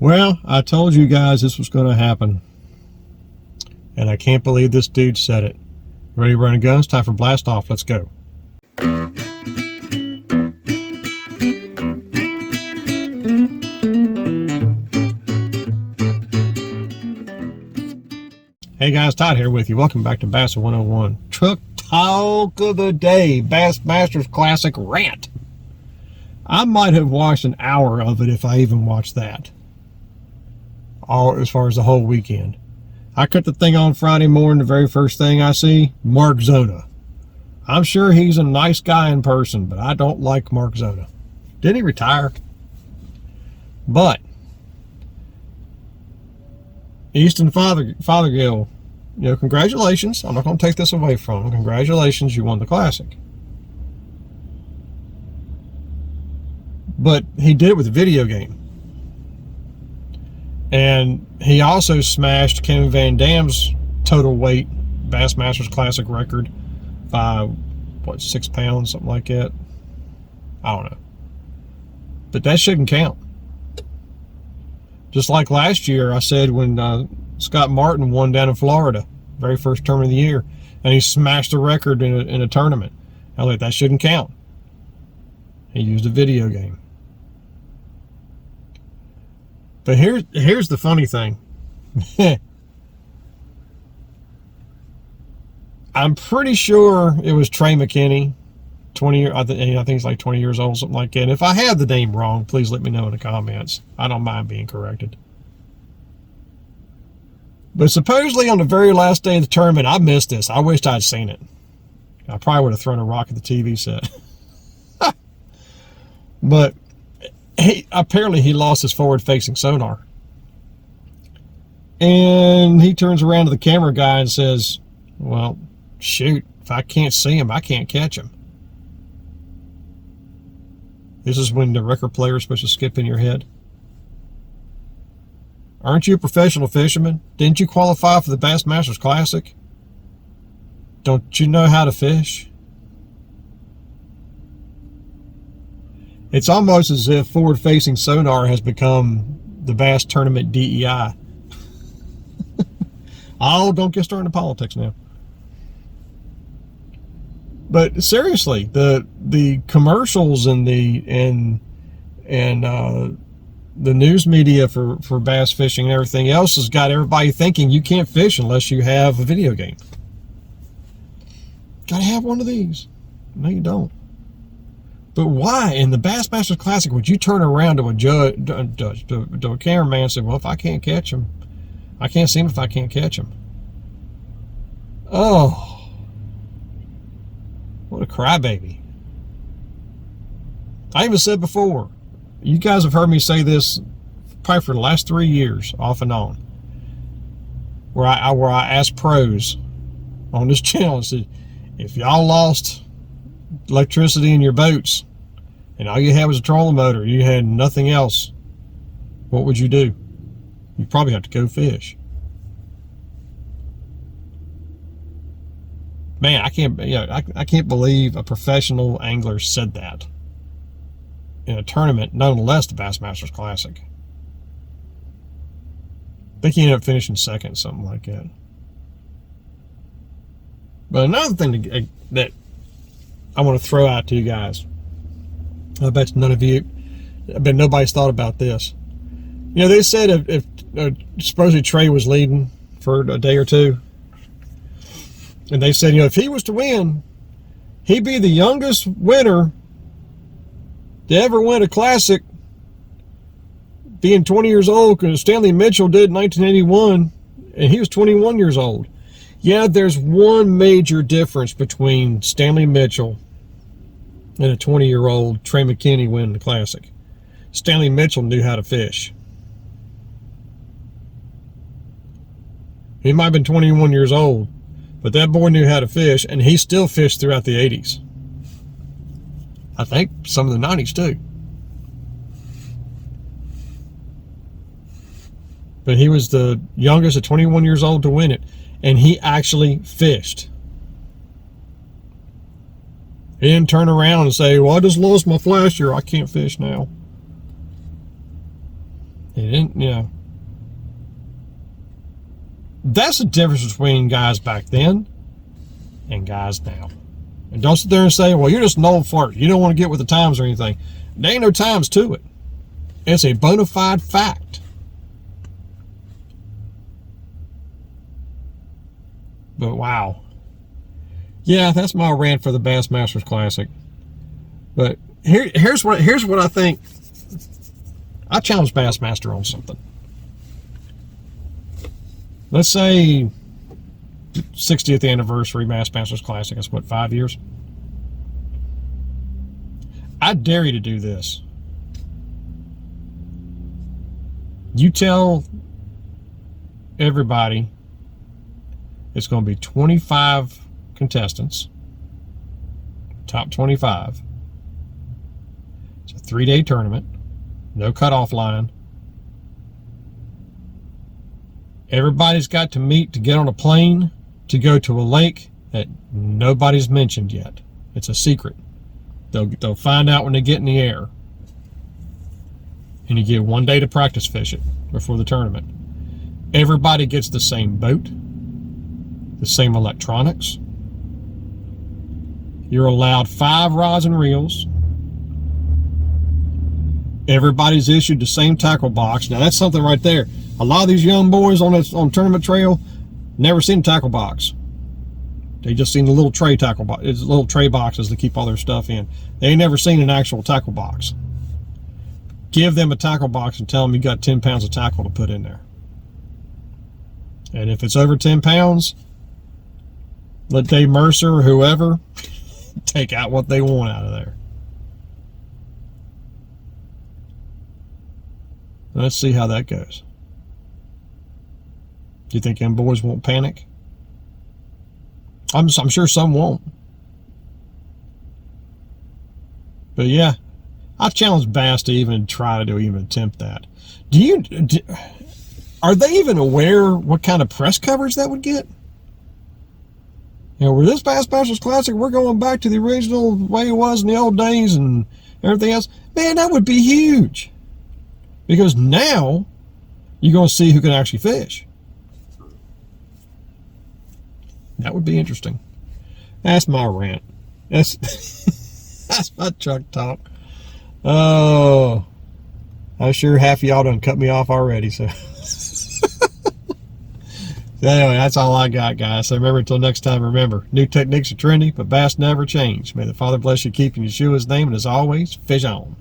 Well, I told you guys this was going to happen. And I can't believe this dude said it. Ready to run a gun? It's time for blast off. Let's go. Hey guys, Todd here with you. Welcome back to Bassin 101. Truck talk of the day. Bassmasters Classic rant. I might have watched an hour of it if I even watched that. All as far as the whole weekend. I cut the thing on Friday morning. The very first thing I see, Mark Zona. I'm sure he's a nice guy in person, but I don't like Mark Zona. Didn't he retire? But Easton Fothergill, congratulations. I'm not going to take this away from him. Congratulations, you won the Classic. But he did it with a video game. And he also smashed Kevin Van Dam's total weight Bassmasters Classic record by, 6 pounds, something like that. I don't know. But that shouldn't count. Just like last year, I said when Scott Martin won down in Florida, very first tournament of the year, and he smashed a record in a tournament. I was like, that shouldn't count. He used a video game. But here's the funny thing. I'm pretty sure it was Trey McKinney, 20 years. I think he's like 20 years old, something like that. And if I have the name wrong, please let me know in the comments. I don't mind being corrected. But supposedly on the very last day of the tournament, I missed this. I wished I'd seen it. I probably would have thrown a rock at the TV set. But apparently he lost his forward-facing sonar. And he turns around to the camera guy and says, well, shoot, if I can't see him, I can't catch him. This is when the record player is supposed to skip in your head. Aren't you a professional fisherman? Didn't you qualify for the Bassmasters Classic? Don't you know how to fish? It's almost as if forward-facing sonar has become the bass tournament DEI. Oh, don't get started in politics now. But seriously, the commercials and the news media for bass fishing and everything else has got everybody thinking you can't fish unless you have a video game. Gotta have one of these. No, you don't. But why in the Bassmasters Classic would you turn around to a cameraman and say, well, if I can't catch him, I can't see him if I can't catch him? Oh, what a crybaby. I even said before, you guys have heard me say this probably for the last 3 years, off and on, where I asked pros on this channel and said, if y'all lost electricity in your boats and all you had was a trolling motor, you had nothing else, what would you do? You'd probably have to go fish. Man, I can't believe a professional angler said that in a tournament, nonetheless the Bassmasters Classic. I think he ended up finishing second, something like that. But another thing that I want to throw out to you guys, I bet nobody's thought about this. They said if supposedly Trey was leading for a day or two, and they said, if he was to win, he'd be the youngest winner to ever win a Classic, being 20 years old, because Stanley Mitchell did in 1981, and he was 21 years old. Yeah, there's one major difference between Stanley Mitchell and a 20-year-old Trey McKinney winning the Classic. Stanley Mitchell knew how to fish. He might have been 21 years old, but that boy knew how to fish, and he still fished throughout the 80s. I think some of the 90s too. But he was the youngest at 21 years old to win it, and he actually fished. He didn't turn around and say, well, I just lost my flasher, I can't fish now. He didn't, That's the difference between guys back then and guys now. And don't sit there and say, well, you're just an old fart. You don't want to get with the times or anything. There ain't no times to it. It's a bona fide fact. But wow. Yeah, that's my rant for the Bassmasters Classic. But here's what I think. I challenge Bassmaster on something. Let's say 60th anniversary Bassmasters Classic. That's what, 5 years? I dare you to do this. You tell everybody it's going to be 25 contestants, top 25. It's a 3-day tournament, no cutoff line. Everybody's got to meet to get on a plane to go to a lake that nobody's mentioned yet. It's a secret. They'll find out when they get in the air. And you get 1 day to practice fish it before the tournament. Everybody gets the same boat, the same electronics. You're allowed 5 rods and reels. Everybody's issued the same tackle box. Now that's something right there. A lot of these young boys on tournament trail never seen a tackle box. They just seen the little tray tackle box. It's little tray boxes to keep all their stuff in. They ain't never seen an actual tackle box. Give them a tackle box and tell them you got 10 pounds of tackle to put in there. And if it's over 10 pounds, let Dave Mercer or whoever take out what they want out of there. Let's see how that goes. Do you think them boys won't panic? I'm sure some won't. But yeah, I challenge Bass to even try to even attempt that. Are they even aware what kind of press coverage that would get? With this Bassmasters Classic, we're going back to the original way it was in the old days and everything else. Man, that would be huge. Because now, you're going to see who can actually fish. That would be interesting. That's my rant. That's my truck talk. Oh, I'm sure half of y'all done cut me off already. So anyway, that's all I got, guys. So remember, until next time, remember, new techniques are trendy, but bass never change. May the Father bless you, keep in Yeshua's name, and as always, fish on.